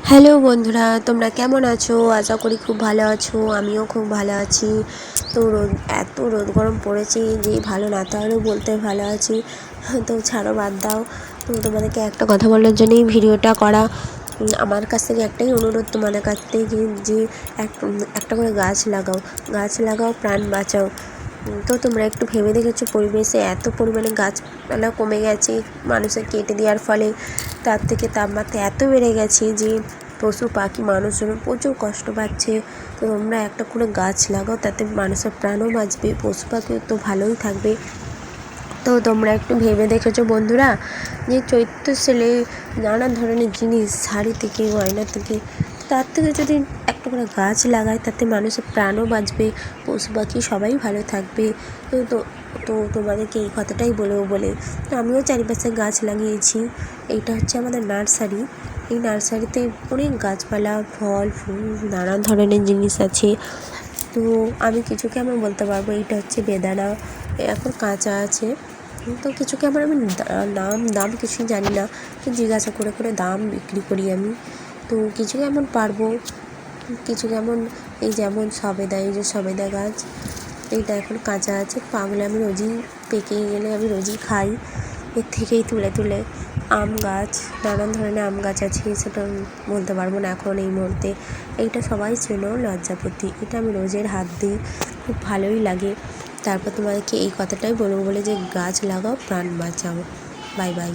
Hello বন্ধুরা, তোমরা কেমন আছো? আশা করি খুব ভালো আছো। আমিও খুব ভালো আছি। তো এত রোদ গরম পড়েছে যে ভালো না, তাহলেও বলতে ভালো আছি। তো ছাড়ো, বাদ দাও। তো তোমাদেরকে একটা কথা বলার জন্যই ভিডিওটা করা। আমার কাছ থেকে একটাই অনুরোধ তোমাদের কাছ থেকে, যে একটা করে গাছ লাগাও। গাছ লাগাও, প্রাণ বাঁচাও। তো তোমরা একটু ভেবে দেখেছো, পরিবেশে এত পরিমাণে গাছপালা কমে গেছে মানুষের কেটে দেওয়ার ফলে। তার থেকে তাপমাত্রা এত বেড়ে গেছে যে পশু পাখি মানুষজনও প্রচুর কষ্ট পাচ্ছে। তো তোমরা একটা করে গাছ লাগাও, তাতে মানুষের প্রাণও বাঁচবে, পশু পাখিও তো ভালোই থাকবে। তো তোমরা একটু ভেবে দেখেছো বন্ধুরা, যে চৈত্র সেলে নানা ধরনের জিনিস, শাড়ি থেকে গয়না থেকে, তার থেকে যদি একটা করে গাছ লাগায়, তাতে মানুষের প্রাণও বাঁচবে, পশু পাখি সবাই ভালো থাকবে। তো তো তো তোমাদেরকে এই কথাটাই বলবো বলে তো আমিও চারিপাশে গাছ লাগিয়েছি। এইটা হচ্ছে আমাদের নার্সারি। এই নার্সারিতে অনেক গাছপালা, ফল ফুল, নানান ধরনের জিনিস আছে। তো আমি কিছুকে আমার বলতে পারবো, এইটা হচ্ছে বেদানা, এখন কাঁচা আছে। তো কিছুকে আমার আমি দাম কিছুই জানি না, তো জিজ্ঞাসা করে করে দাম বিক্রি করি আমি। তো কিছু কেমন পারবো, কিছু কেমন, এই যেমন সবেদা, এই যে সবেদা গাছ, এইটা এখন কাঁচা আছে, পাকলে আমি রোজই, পেকে গেলে আমি রোজই খাই। এর থেকেই তুলে তুলে আম গাছ, নানান ধরনের আম গাছ আছে, সেটা বলতে পারবো না এখন এই মুহূর্তে। এইটা সবাই চেনো, লজ্জাপতি, এটা আমি রোজের হাত দিই, খুব ভালোই লাগে। তারপর তোমাদেরকে এই কথাটাই বলবো বলে, যে গাছ লাগাও, প্রাণ বাঁচাও। Bye bye.